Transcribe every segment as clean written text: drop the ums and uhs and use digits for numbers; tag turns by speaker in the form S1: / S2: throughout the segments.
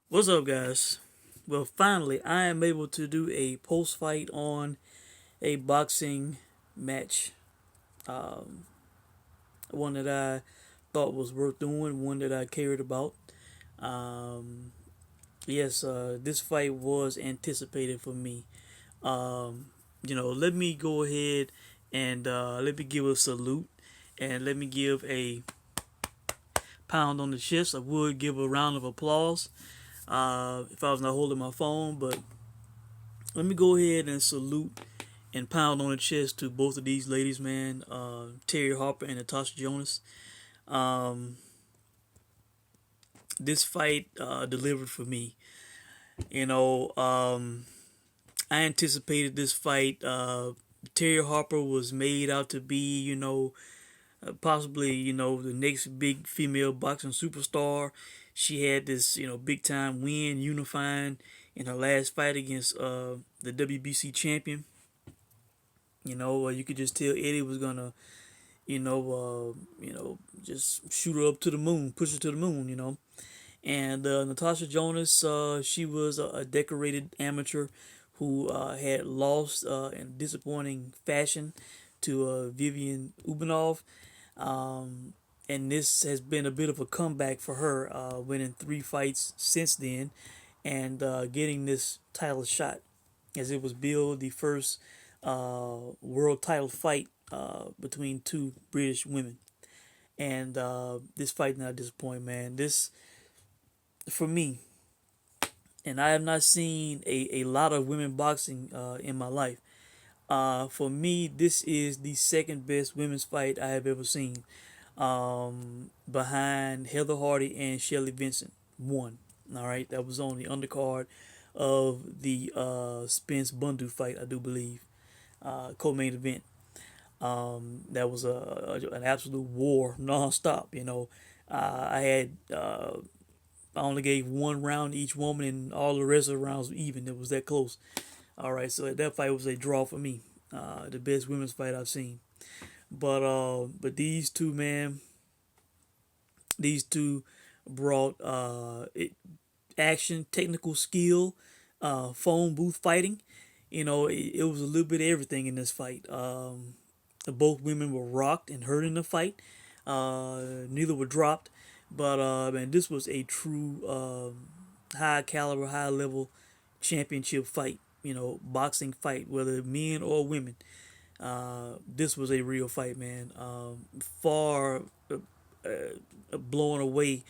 S1: What's up, guys? Well, finally, I am able to do a post fight on a boxing match. Um, One that I thought was worth doing, one that I cared about. Um, yes, this fight was anticipated for me. Um, let me go ahead and let me give a salute and let me give a pound on the chest. I would give a round of applause if I was not holding my phone, but let me go ahead and salute and pound on the chest to both of these ladies, man. Terri Harper and Natasha Jonas. Um, this fight delivered for me. You know, I anticipated this fight. Terri Harper was made out to be, possibly, the next big female boxing superstar. She had this, big time win, unifying in her last fight against the WBC champion. You could just tell Eddie was gonna just shoot her up to the moon, push her to the moon, And Natasha Jonas, she was a decorated amateur who had lost in disappointing fashion to Vivian Ubanov. Um, and this has been a bit of a comeback for her, winning three fights since then and getting this title shot as it was billed the first world title fight between two British women. And this fight not disappoint, man. This for me, and I have not seen a lot of women boxing in my life. For me, this is the second best women's fight I have ever seen, behind Heather Hardy and Shelley Vincent. One, all right, that was on the undercard of the Spence Bundu fight, I do believe, co-main event. That was an absolute war nonstop. I only gave one round each woman, and all the rest of the rounds were even. It was that close. All right, so that fight was a draw for me. The best women's fight I've seen. But these two, man, these two brought action, technical skill, phone booth fighting. It was a little bit of everything in this fight. Both women were rocked and hurt in the fight. Neither were dropped, but man, this was a true high caliber, high level championship fight. Boxing fight, whether men or women. This was a real fight, man. Far blowing away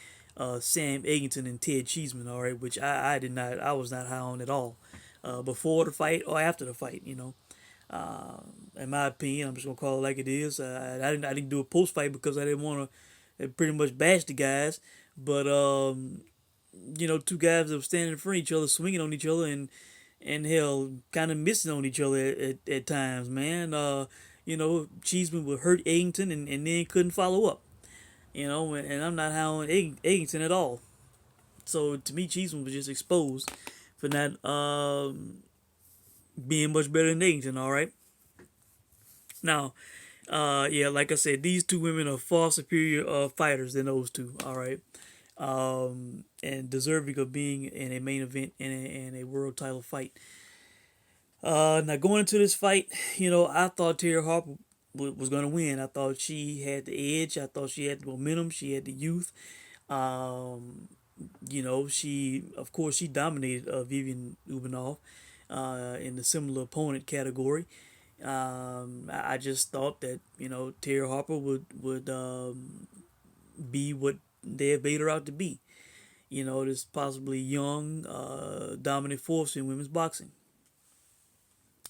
S1: Sam Eggington and Ted Cheeseman, all right, which I did not, I was not high on at all. Before the fight or after the fight, in my opinion, I'm just gonna call it like it is. I didn't do a post fight because I didn't want to pretty much bash the guys, but two guys that were standing in front of each other, swinging on each other, and hell, kind of missing on each other at times, man. Cheeseman would hurt Eggington and then couldn't follow up. And I'm not high on Eggington at all. So to me, Cheeseman was just exposed for not being much better than Eggington. All right. Now, yeah, like I said, these two women are far superior fighters than those two. All right. And deserving of being in a main event in a world title fight. Now going into this fight, I thought Terri Harper was going to win. I thought she had the edge. I thought she had the momentum. She had the youth. Um, she of course she dominated Vivian Ubanov in the similar opponent category. I just thought that Terri Harper would be what they have made her out to be. This possibly young, dominant force in women's boxing.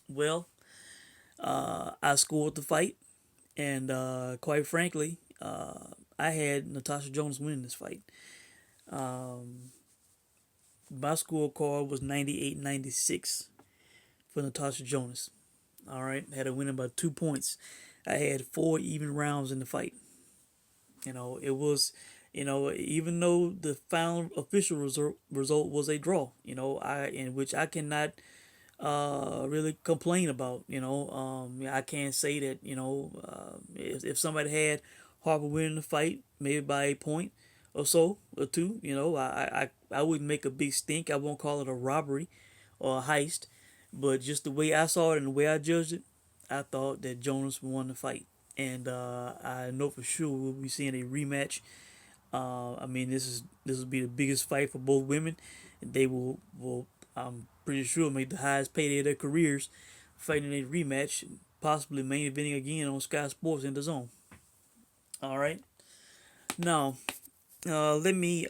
S1: Well, I scored the fight, and quite frankly, I had Natasha Jonas winning this fight. Um, my scorecard was 98-96 for Natasha Jonas. All right, had her winning by 2 points. I had four even rounds in the fight. It was, even though the final official result was a draw, in which I cannot really complain about. I can't say that if somebody had Harper winning the fight, maybe by a point, or so or two. I wouldn't make a big stink. I won't call it a robbery or a heist, but just the way I saw it and the way I judged it, I thought that Jonas won the fight, and I know for sure we'll be seeing a rematch. I mean, this will be the biggest fight for both women. They will I'm pretty sure make the highest payday of their careers, fighting a rematch, possibly main eventing again on Sky Sports in the Zone. All right, now let me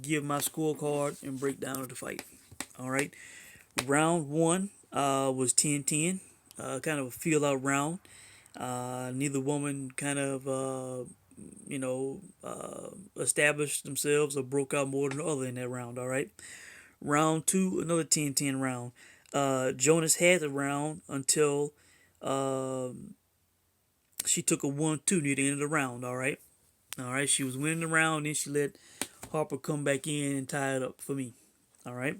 S1: give my scorecard and breakdown of the fight. All right, round one was 10-10, kind of a feel out round. Neither woman kind of established themselves or broke out more than the other in that round. All right, round two, another 10-10 round. Jonas had the round until uh, she took a 1-2 near the end of the round. All right. She was winning the round, then she let Harper come back in and tie it up for me. All right.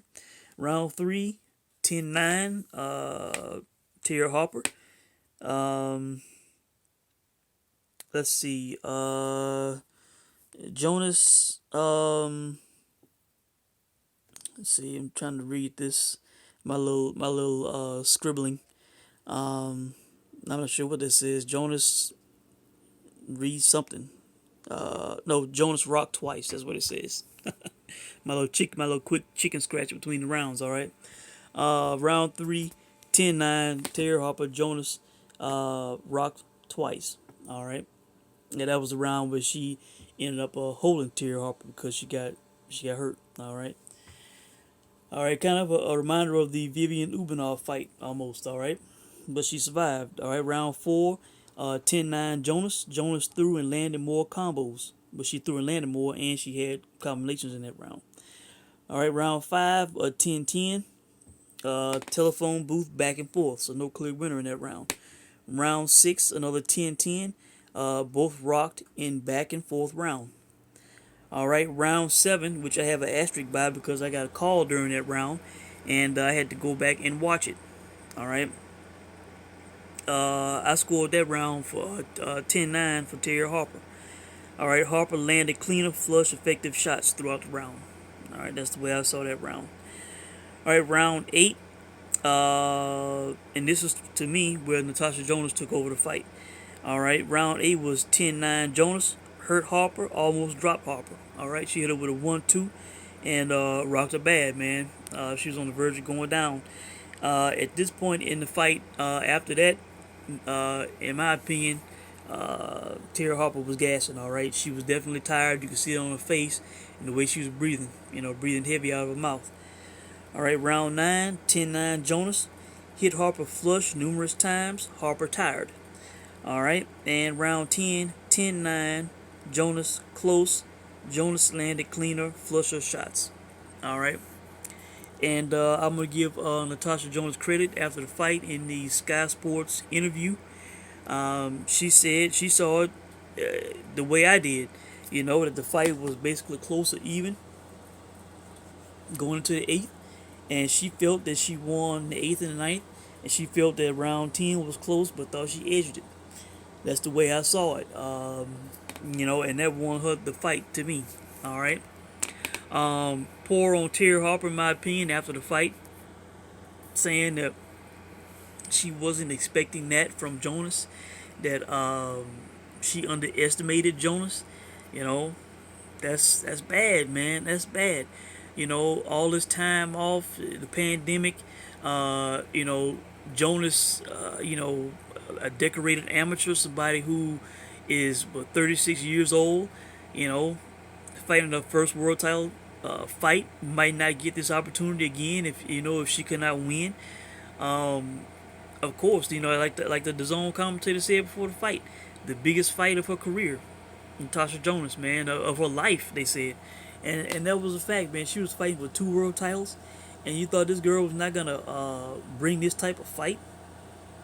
S1: Round three, 10-9. Terri Harper. Um, let's see. Jonas. Let's see. I'm trying to read this. My little scribbling. I'm not sure what this is. Jonas read something. No, Jonas rocked twice. That's what it says. My little quick chicken scratch between the rounds. All right. Round three, 10-9. Terri Harper, Jonas, rocked twice. All right. Yeah, that was the round where she ended up holding Terri Harper because she got hurt. All right. All right. Kind of a reminder of the Vivian Ubanov fight almost. All right. But she survived. All right. Round four, 10-9. Jonas. Jonas threw and landed more combos, but she threw and landed more, and she had combinations in that round. All right. Round five, 10-10. Telephone booth back and forth, so no clear winner in that round. Round six, another 10-10. Both rocked in back and forth round. All right, round seven, which I have an asterisk by because I got a call during that round, and I had to go back and watch it. All right. I scored that round for 10-9 for Terri Harper. All right, Harper landed cleaner, flush, effective shots throughout the round. All right, that's the way I saw that round. All right, round eight. And this is to me where Natasha Jonas took over the fight. All right, round eight was 10-9. Jonas hurt Harper, almost dropped Harper. All right, she hit her with a 1-2 and rocked her bad, man. She was on the verge of going down. At this point in the fight, after that, in my opinion, Terri Harper was gassing. All right, she was definitely tired. You could see it on her face and the way she was breathing. Breathing heavy out of her mouth. All right, round 9, 10-9. Jonas hit Harper flush numerous times. Harper tired. All right, and round 10, 10-9. Jonas close. Jonas landed cleaner, flusher shots. All right, and I'm gonna give Natasha Jonas credit after the fight in the Sky Sports interview. She said she saw it the way I did. That the fight was basically close or even going into the eighth, and she felt that she won the eighth and the ninth, and she felt that round 10 was close, but thought she edged it. That's the way I saw it. And that won her the fight to me. All right. Poor on Terri Harper, in my opinion, after the fight, saying that she wasn't expecting that from Jonas, that she underestimated Jonas. You know, that's bad, man. That's bad. All this time off, the pandemic. Jonas. A decorated amateur, somebody who is 36 years old. Fighting her first world title fight, might not get this opportunity again if she cannot win. Of course, like the DAZN commentator said before the fight, the biggest fight of her career, Natasha Jonas, man, of her life, they said, and that was a fact, man. She was fighting for 2 world titles, and you thought this girl was not gonna bring this type of fight.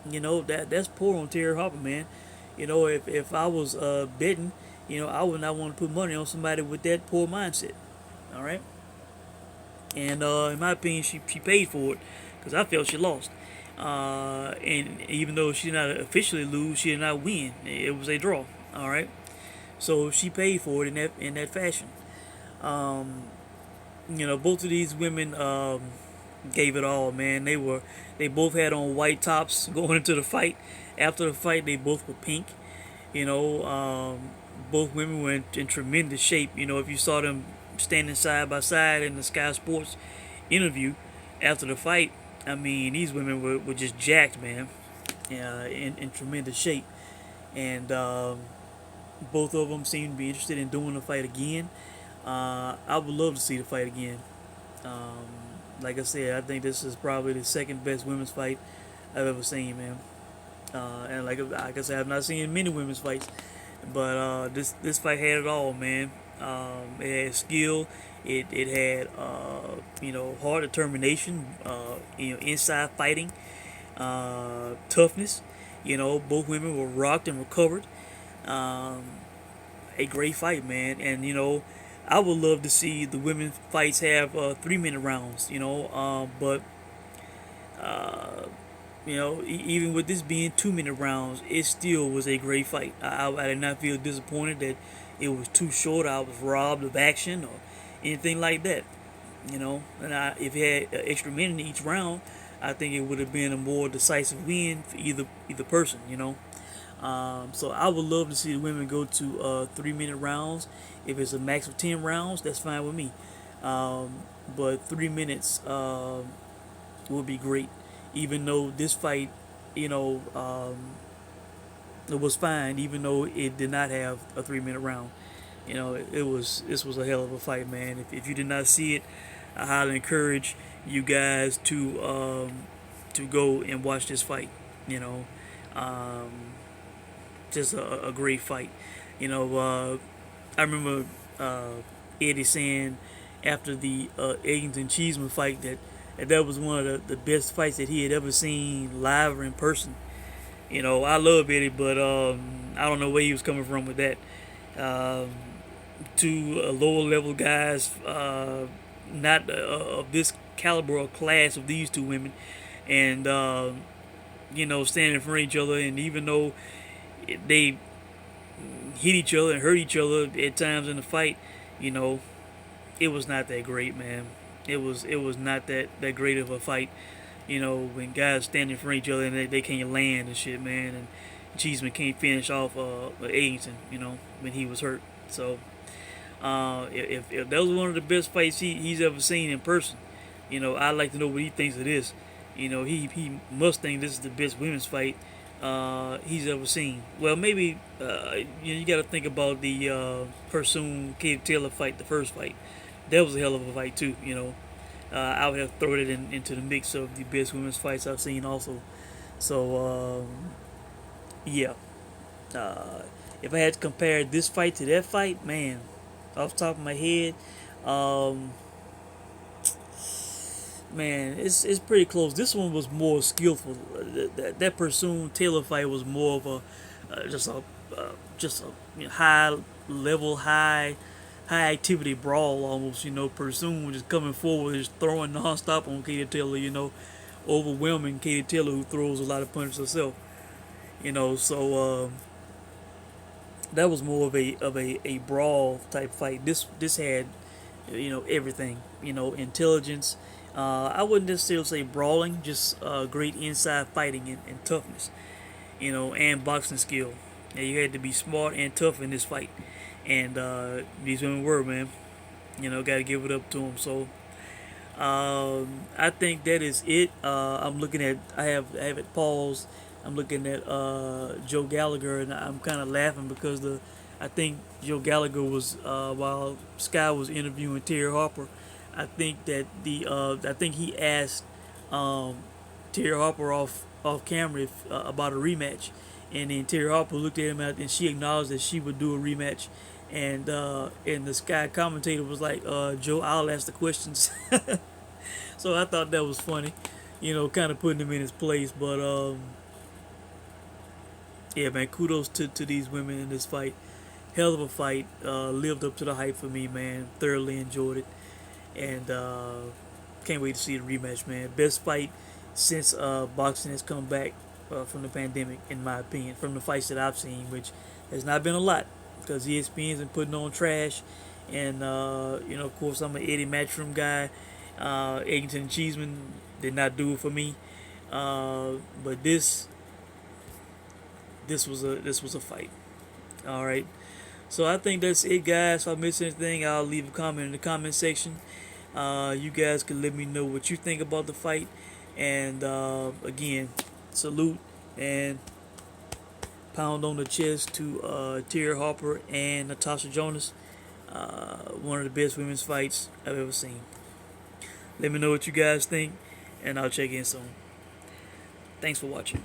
S1: That's poor on Terri Harper, man. If I was betting, I would not want to put money on somebody with that poor mindset. All right. And in my opinion, she paid for it because I felt she lost. And even though she did not officially lose, she did not win. It was a draw. All right. So she paid for it in that fashion. Um, both of these women gave it all, man. They both had on white tops going into the fight. After the fight, they both were pink. You know, both women were in tremendous shape. If you saw them standing side by side in the Sky Sports interview after the fight, I mean, these women were just jacked, man. Yeah, in tremendous shape. And both of them seem to be interested in doing the fight again. I would love to see the fight again. Um, like I said, I think this is probably the second best women's fight I've ever seen, man. And like I said, I've not seen many women's fights, but this fight had it all, man. It had skill. It had hard determination. Inside fighting, toughness. Both women were rocked and recovered. Um, a great fight, man. And I would love to see the women's fights have 3 minute rounds. But uh, even with this being 2 minute rounds, it still was a great fight. I did not feel disappointed that it was too short. I was robbed of action or anything like that. And if it had extra minute in each round, I think it would have been a more decisive win for either person. So I would love to see the women go to 3 minute rounds. If it's a max of 10 rounds, that's fine with me. But 3 minutes would be great. Even though this fight, it was fine. Even though it did not have a 3 minute round, this was a hell of a fight, man. If you did not see it, I highly encourage you guys to go and watch this fight. You know, um, just a great fight. I remember Eddie saying after the Eggington Cheeseman fight that was one of the best fights that he had ever seen live or in person. I love Eddie, but I don't know where he was coming from with that. Um, to lower level guys, not of this caliber or class of these two women, and standing in front of each other, and even though they hit each other and hurt each other at times in the fight, you know, it was not that great, man. It was not that great of a fight. When guys stand in front of each other and they can't land and shit, man, and Cheeseman can't finish off Eggington, when he was hurt. So if that was one of the best fights he's ever seen in person, I'd like to know what he thinks of this. He must think this is the best women's fight he's ever seen. Well, maybe you got to think about the Pursoon Katie Taylor fight, the first fight. That was a hell of a fight too. I would have to throw it into the mix of the best women's fights I've seen also. So yeah, uh, if I had to compare this fight to that fight, man, off the top of my head, um, man, it's pretty close. This one was more skillful. That Pursoon Taylor fight was more of a just a high level, high activity brawl almost. Pursoon was just coming forward, just throwing nonstop on Katie Taylor. Overwhelming Katie Taylor, who throws a lot of punches herself. So that was more of a brawl type fight. This had everything. Intelligence. I wouldn't necessarily say brawling, just great inside fighting and toughness. And boxing skill. Yeah, you had to be smart and tough in this fight, and these women were, man. Got to give it up to them. So I think that is it. I'm looking at. I have it paused. I'm looking at Joe Gallagher, and I'm kind of laughing because I think Joe Gallagher was while Sky was interviewing Terri Harper. I think that I think he asked Terri Harper off camera about a rematch, and then Terri Harper looked at him and she acknowledged that she would do a rematch, and the Sky commentator was like, Joe, I'll ask the questions. So I thought that was funny, kind of putting him in his place. But yeah, man, kudos to these women in this fight. Hell of a fight. Lived up to the hype for me, man. Thoroughly enjoyed it, and can't wait to see the rematch, man. Best fight since boxing has come back from the pandemic, in my opinion, from the fights that I've seen, which has not been a lot because ESPN's been putting on trash, And of course, I'm an Eddie Matchroom guy. Eggington Cheeseman did not do it for me. But this was a fight. All right. So I think that's it, guys. If I miss anything, I'll leave a comment in the comment section. You guys can let me know what you think about the fight. And again, salute and pound on the chest to Terri Harper and Natasha Jonas. One of the best women's fights I've ever seen. Let me know what you guys think, and I'll check in soon. Thanks for watching.